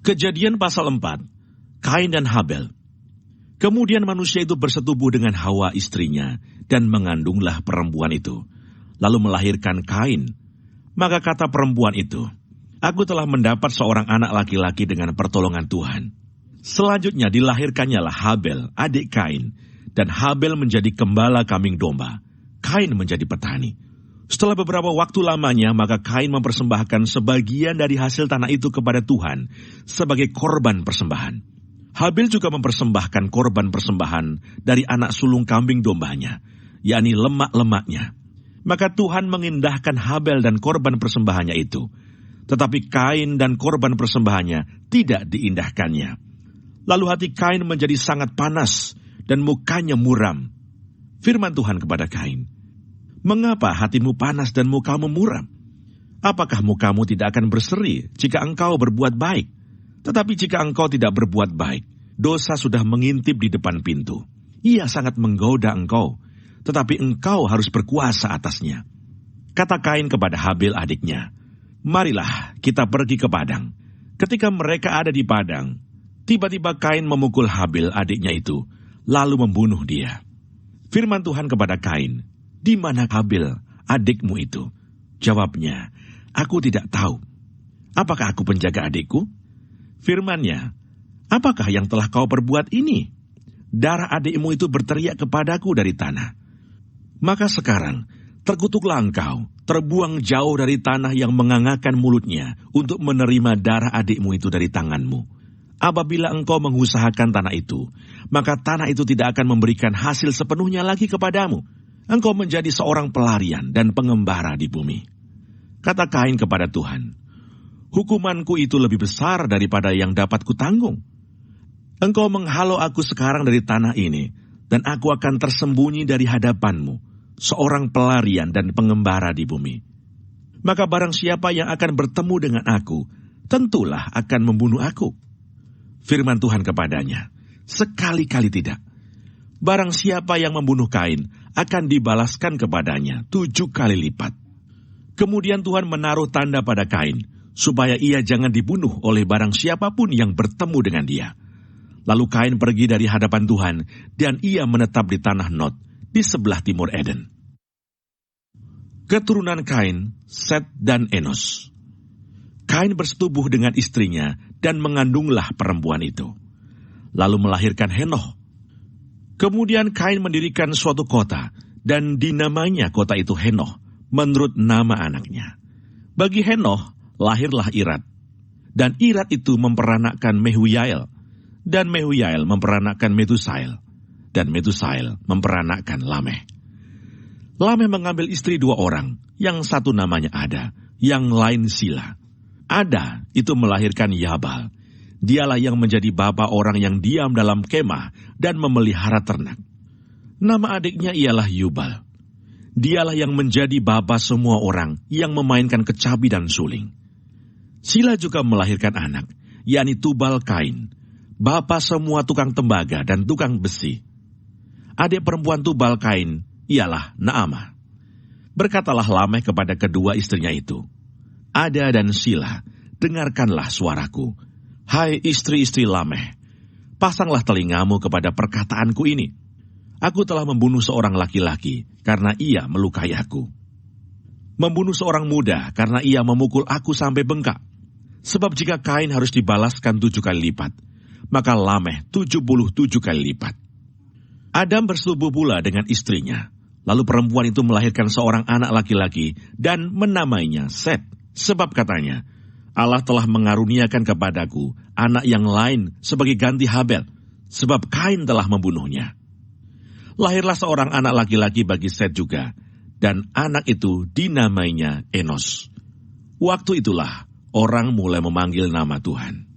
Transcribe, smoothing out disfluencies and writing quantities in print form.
Kejadian pasal 4, Kain dan Habel. Kemudian manusia itu bersetubuh dengan Hawa istrinya, dan mengandunglah perempuan itu, lalu melahirkan Kain. Maka kata perempuan itu, "Aku telah mendapat seorang anak laki-laki dengan pertolongan Tuhan." Selanjutnya dilahirkannya Habel, adik Kain, dan Habel menjadi gembala kambing domba. Kain menjadi petani. Setelah beberapa waktu lamanya, maka Kain mempersembahkan sebagian dari hasil tanah itu kepada Tuhan sebagai korban persembahan. Habel juga mempersembahkan korban persembahan dari anak sulung kambing dombanya, yakni lemak-lemaknya. Maka Tuhan mengindahkan Habel dan korban persembahannya itu, tetapi Kain dan korban persembahannya tidak diindahkannya. Lalu hati Kain menjadi sangat panas dan mukanya muram. Firman Tuhan kepada Kain, "Mengapa hatimu panas dan mukamu muram? Apakah mukamu tidak akan berseri jika engkau berbuat baik? Tetapi jika engkau tidak berbuat baik, dosa sudah mengintip di depan pintu. Ia sangat menggoda engkau, tetapi engkau harus berkuasa atasnya." Kata Kain kepada Habel adiknya, "Marilah kita pergi ke padang." Ketika mereka ada di padang, tiba-tiba Kain memukul Habel adiknya itu, lalu membunuh dia. Firman Tuhan kepada Kain, "Di mana Habel, adikmu itu?" Jawabnya, "Aku tidak tahu." "Apakah aku penjaga adikku?" Firman-Nya, "Apakah yang telah kau perbuat ini? Darah adikmu itu berteriak kepadaku dari tanah. Maka sekarang, terkutuklah engkau, terbuang jauh dari tanah yang mengangakkan mulutnya untuk menerima darah adikmu itu dari tanganmu. Apabila engkau mengusahakan tanah itu, maka tanah itu tidak akan memberikan hasil sepenuhnya lagi kepadamu. Engkau menjadi seorang pelarian dan pengembara di bumi." Kata Kain kepada Tuhan, "Hukumanku itu lebih besar daripada yang dapat kutanggung. Engkau menghalau aku sekarang dari tanah ini, dan aku akan tersembunyi dari hadapanmu, seorang pelarian dan pengembara di bumi. Maka barang siapa yang akan bertemu dengan aku, tentulah akan membunuh aku." Firman Tuhan kepadanya, "Sekali-kali tidak. Barang siapa yang membunuh Kain, akan dibalaskan kepadanya 7 kali lipat." Kemudian Tuhan menaruh tanda pada Kain, supaya ia jangan dibunuh oleh barang siapapun yang bertemu dengan dia. Lalu Kain pergi dari hadapan Tuhan, dan ia menetap di tanah Nod, di sebelah timur Eden. Keturunan Kain, Set dan Enos. Kain bersetubuh dengan istrinya, dan mengandunglah perempuan itu, lalu melahirkan Henoh. Kemudian Kain mendirikan suatu kota, dan dinamainya kota itu Henoh, menurut nama anaknya. Bagi Henoh lahirlah Irad, dan Irad itu memperanakkan Mehujael, dan Mehujael memperanakkan Metusael, dan Metusael memperanakkan Lameh. Lameh mengambil istri 2 orang, yang satu namanya Ada, yang lain Sila. Ada itu melahirkan Yabal. Dialah yang menjadi bapa orang yang diam dalam kemah dan memelihara ternak. Nama adiknya ialah Yubal. Dialah yang menjadi bapa semua orang yang memainkan kecapi dan suling. Sila juga melahirkan anak, yakni Tubal Kain, bapa semua tukang tembaga dan tukang besi. Adik perempuan Tubal Kain ialah Naamah. Berkatalah Lameh kepada kedua istrinya itu, "Ada dan Sila, dengarkanlah suaraku. Hai istri-istri Lameh, pasanglah telingamu kepada perkataanku ini. Aku telah membunuh seorang laki-laki karena ia melukai aku. Membunuh seorang muda karena ia memukul aku sampai bengkak. Sebab jika Kain harus dibalaskan 7 kali lipat, maka Lameh 77 kali lipat." Adam bersetubuh pula dengan istrinya. Lalu perempuan itu melahirkan seorang anak laki-laki dan menamainya Set. Sebab katanya, "Allah telah mengaruniakan kepadaku anak yang lain sebagai ganti Habel, sebab Kain telah membunuhnya." Lahirlah seorang anak laki-laki bagi Set juga, dan anak itu dinamainya Enos. Waktu itulah orang mulai memanggil nama Tuhan.